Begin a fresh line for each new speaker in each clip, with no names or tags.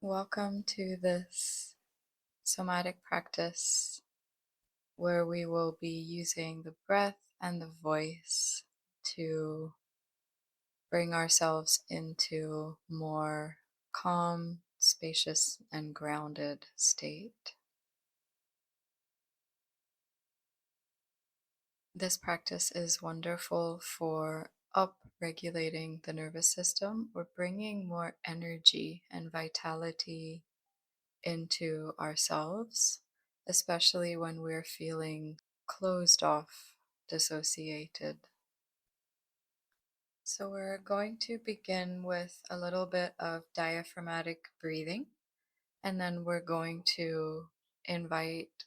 Welcome to this somatic practice where we will be using the breath and the voice to bring ourselves into more calm, spacious, and grounded state. This practice is wonderful for up-regulating the nervous system or bringing more energy and vitality into ourselves, especially when we're feeling closed off, dissociated. So, we're going to begin with a little bit of diaphragmatic breathing, and then we're going to invite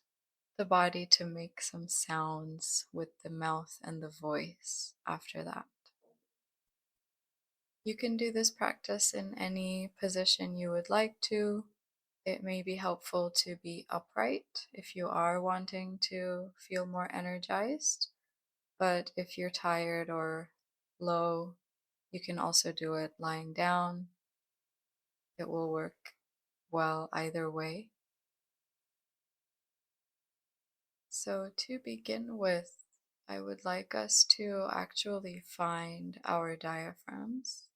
the body to make some sounds with the mouth and the voice after that. You can do this practice in any position you would like to. It may be helpful to be upright if you are wanting to feel more energized, but if you're tired or low, you can also do it lying down. It will work well either way. So, to begin with, I would like us to actually find our diaphragms,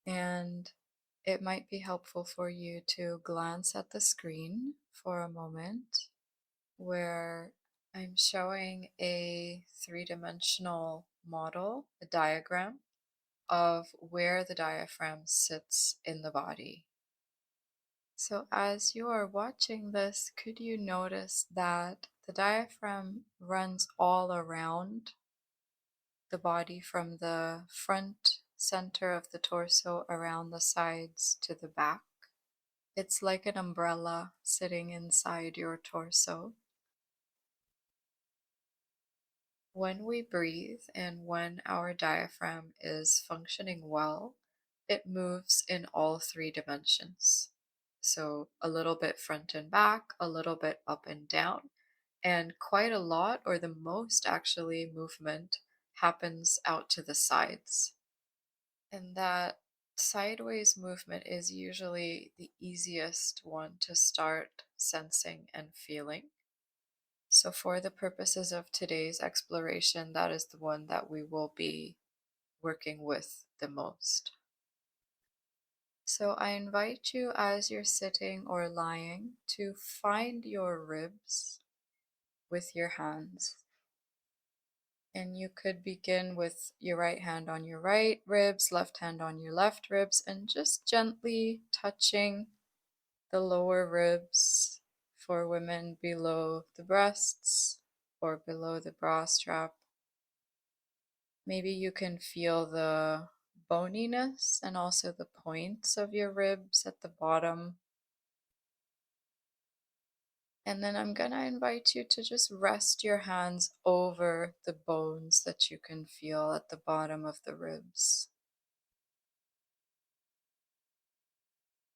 and it might be helpful for you to glance at the screen for a moment where I'm showing a three-dimensional model, a diagram of where the diaphragm sits in the body. So as you are watching this, could you notice that the diaphragm runs all around the body from the front center of the torso around the sides to the back? It's like an umbrella sitting inside your torso. When we breathe and when our diaphragm is functioning well, it moves in all three dimensions. So a little bit front and back, a little bit up and down, and quite a lot, or the most actually, movement happens out to the sides. And that sideways movement is usually the easiest one to start sensing and feeling. So, for the purposes of today's exploration, that is the one that we will be working with the most. So, I invite you as you're sitting or lying to find your ribs with your hands. And you could begin with your right hand on your right ribs, left hand on your left ribs, and just gently touching the lower ribs for women below the breasts or below the bra strap. Maybe you can feel the boniness and also the points of your ribs at the bottom. And then I'm going to invite you to just rest your hands over the bones that you can feel at the bottom of the ribs.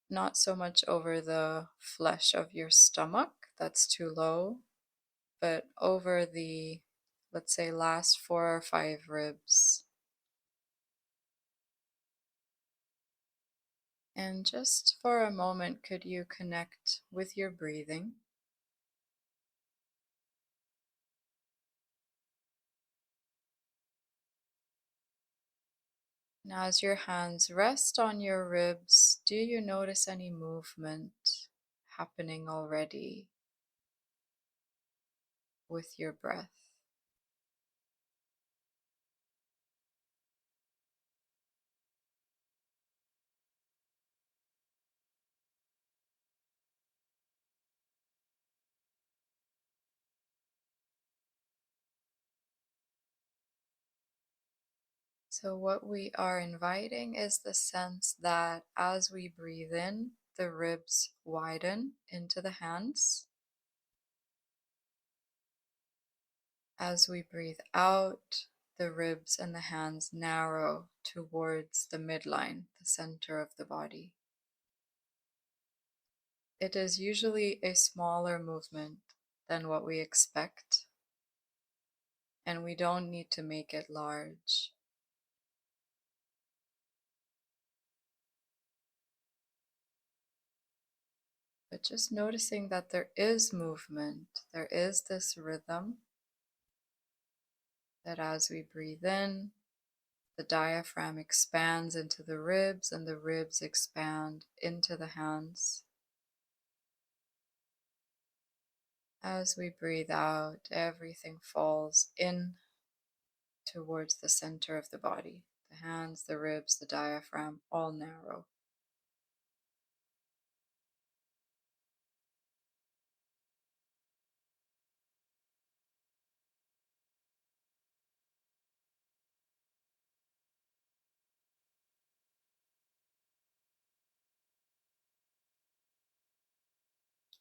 Not so much over the flesh of your stomach, that's too low, but over the, let's say, last 4 or 5 ribs. And just for a moment, could you connect with your breathing? Now, as your hands rest on your ribs, do you notice any movement happening already with your breath? So, what we are inviting is the sense that as we breathe in, the ribs widen into the hands. As we breathe out, the ribs and the hands narrow towards the midline, the center of the body. It is usually a smaller movement than what we expect, and we don't need to make it large. But just noticing that there is movement, there is this rhythm, that as we breathe in, the diaphragm expands into the ribs and the ribs expand into the hands. As we breathe out, everything falls in towards the center of the body. The hands, the ribs, the diaphragm, all narrow.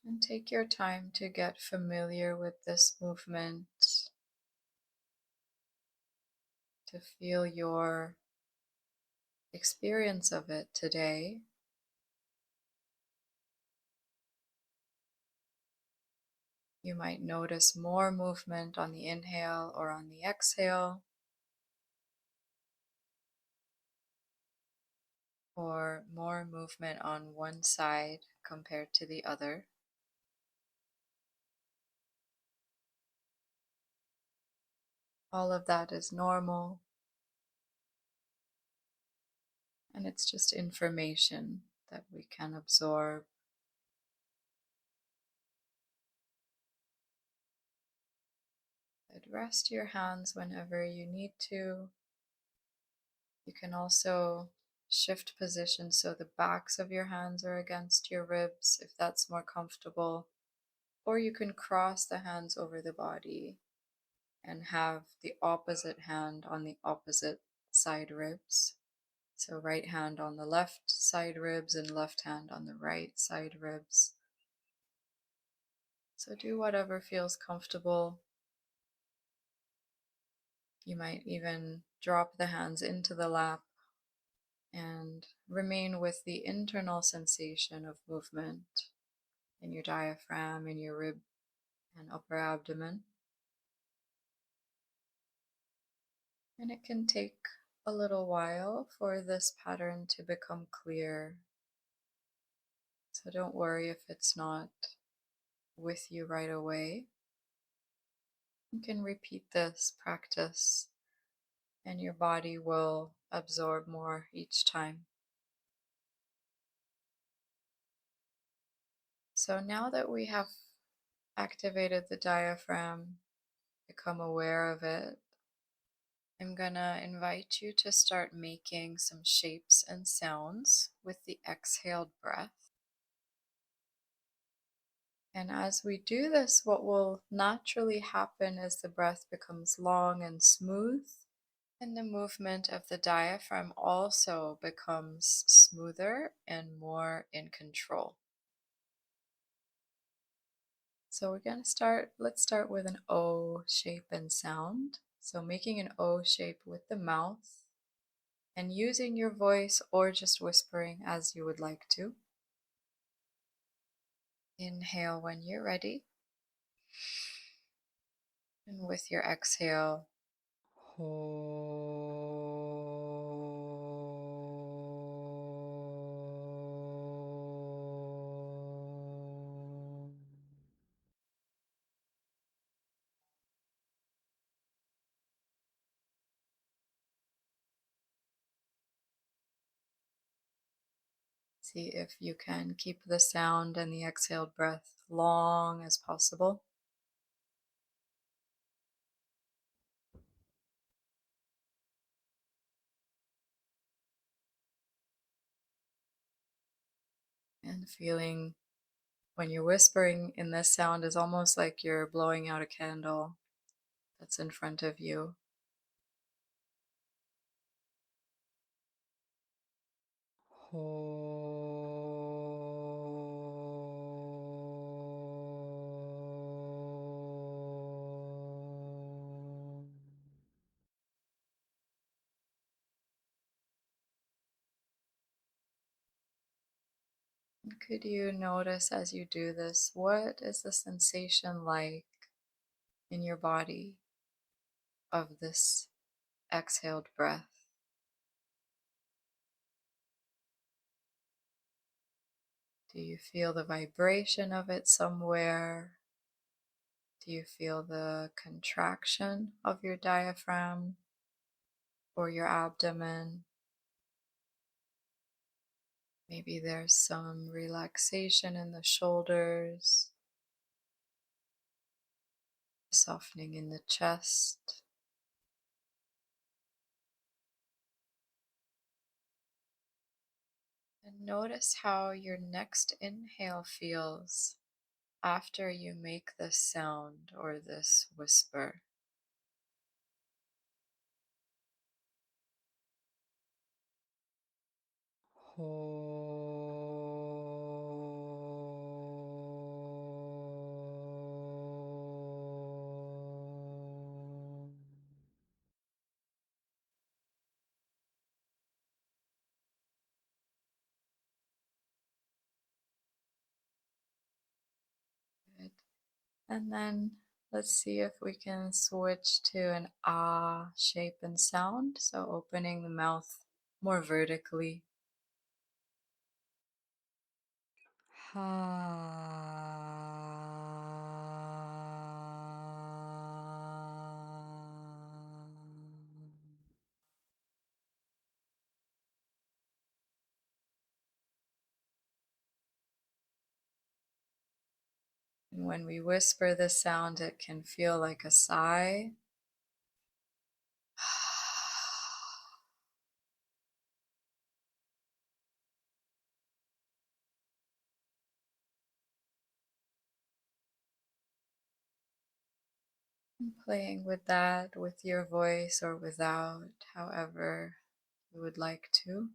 And take your time to get familiar with this movement, to feel your experience of it today. You might notice more movement on the inhale or on the exhale, or more movement on one side compared to the other. All of that is normal, and it's just information that we can absorb. But rest your hands whenever you need to. You can also shift position so the backs of your hands are against your ribs if that's more comfortable. Or you can cross the hands over the body and have the opposite hand on the opposite side ribs. So, right hand on the left side ribs and left hand on the right side ribs. So, do whatever feels comfortable. You might even drop the hands into the lap and remain with the internal sensation of movement in your diaphragm, in your rib and upper abdomen. And it can take a little while for this pattern to become clear. So don't worry if it's not with you right away. You can repeat this practice and your body will absorb more each time. So now that we have activated the diaphragm, become aware of it, I'm gonna invite you to start making some shapes and sounds with the exhaled breath. And as we do this, what will naturally happen is the breath becomes long and smooth, and the movement of the diaphragm also becomes smoother and more in control. So we're going to let's start with an O shape and sound. So making an O shape with the mouth and using your voice or just whispering as you would like to. Inhale when you're ready. And with your exhale, see if you can keep the sound and the exhaled breath long as possible. And feeling when you're whispering in this sound is almost like you're blowing out a candle that's in front of you. Could you notice as you do this, what is the sensation like in your body of this exhaled breath? Do you feel the vibration of it somewhere? Do you feel the contraction of your diaphragm or your abdomen? Maybe there's some relaxation in the shoulders, softening in the chest. And notice how your next inhale feels after you make this sound or this whisper. Good. And then let's see if we can switch to an ah shape and sound. So opening the mouth more vertically. And when we whisper this sound, it can feel like a sigh. And playing with that with your voice or without, however you would like to.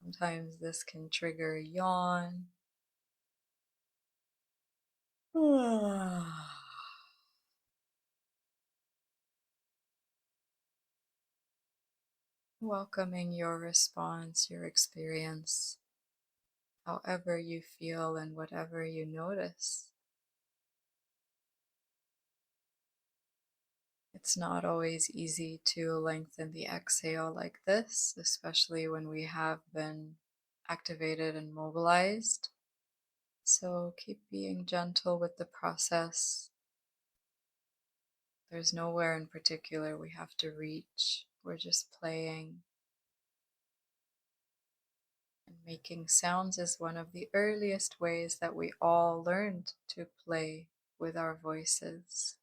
Sometimes this can trigger a yawn. Welcoming your response, your experience, however you feel and whatever you notice. It's not always easy to lengthen the exhale like this, especially when we have been activated and mobilized. So keep being gentle with the process. There's nowhere in particular we have to reach. We're just playing. And making sounds is one of the earliest ways that we all learned to play with our voices.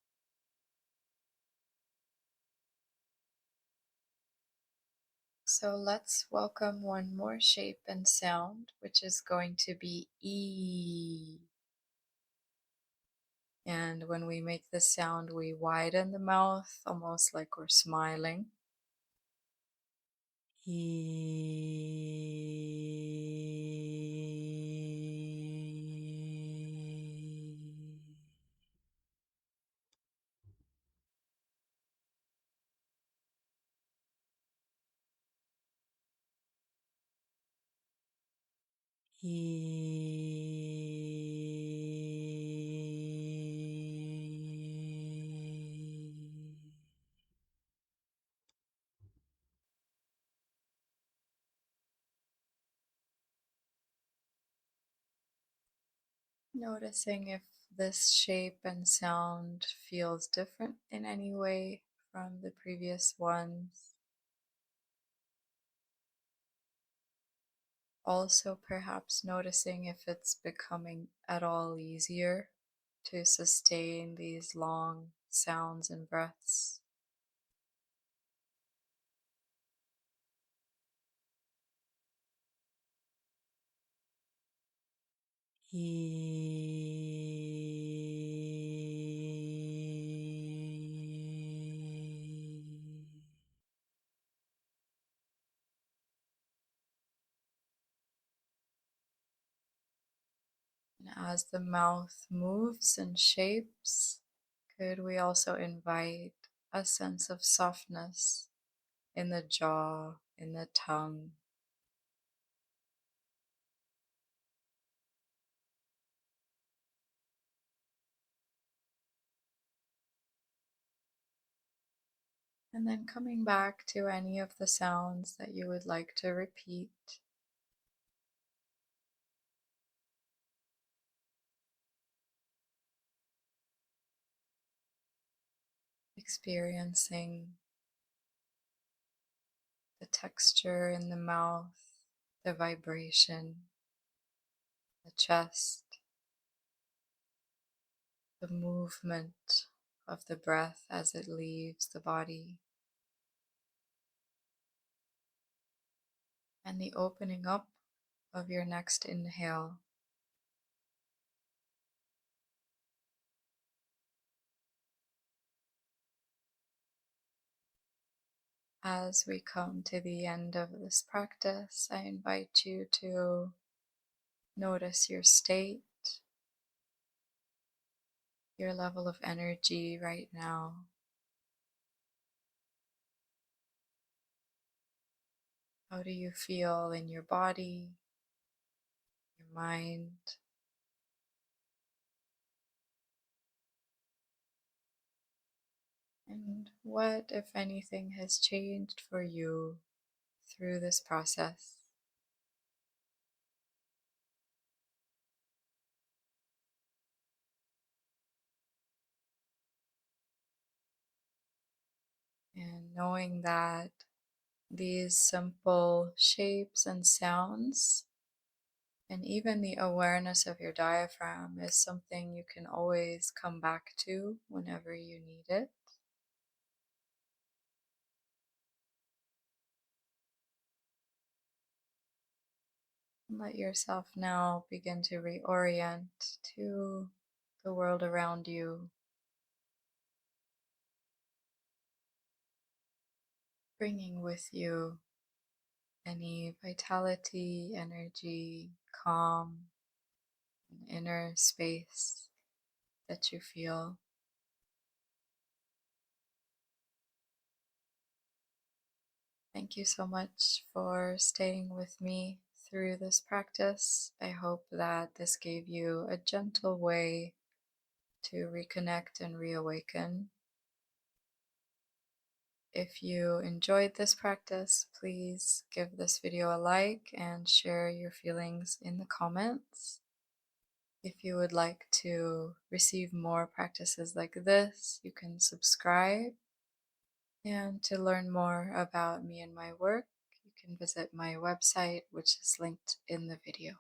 So let's welcome one more shape and sound, which is going to be E. And when we make this sound, we widen the mouth, almost like we're smiling. Noticing if this shape and sound feels different in any way from the previous ones. Also, perhaps noticing if it's becoming at all easier to sustain these long sounds and breaths. And as the mouth moves and shapes, could we also invite a sense of softness in the jaw, in the tongue? And then coming back to any of the sounds that you would like to repeat, experiencing the texture in the mouth, the vibration, the chest, the movement of the breath as it leaves the body, and the opening up of your next inhale. As we come to the end of this practice, I invite you to notice your state, your level of energy right now. How do you feel in your body, your mind? And what, if anything, has changed for you through this process? And knowing that these simple shapes and sounds, and even the awareness of your diaphragm, is something you can always come back to whenever you need it. And let yourself now begin to reorient to the world around you, bringing with you any vitality, energy, calm, and inner space that you feel. Thank you so much for staying with me through this practice. I hope that this gave you a gentle way to reconnect and reawaken. If you enjoyed this practice, please give this video a like and share your feelings in the comments. If you would like to receive more practices like this, you can subscribe. And to learn more about me and my work, you can visit my website, which is linked in the video.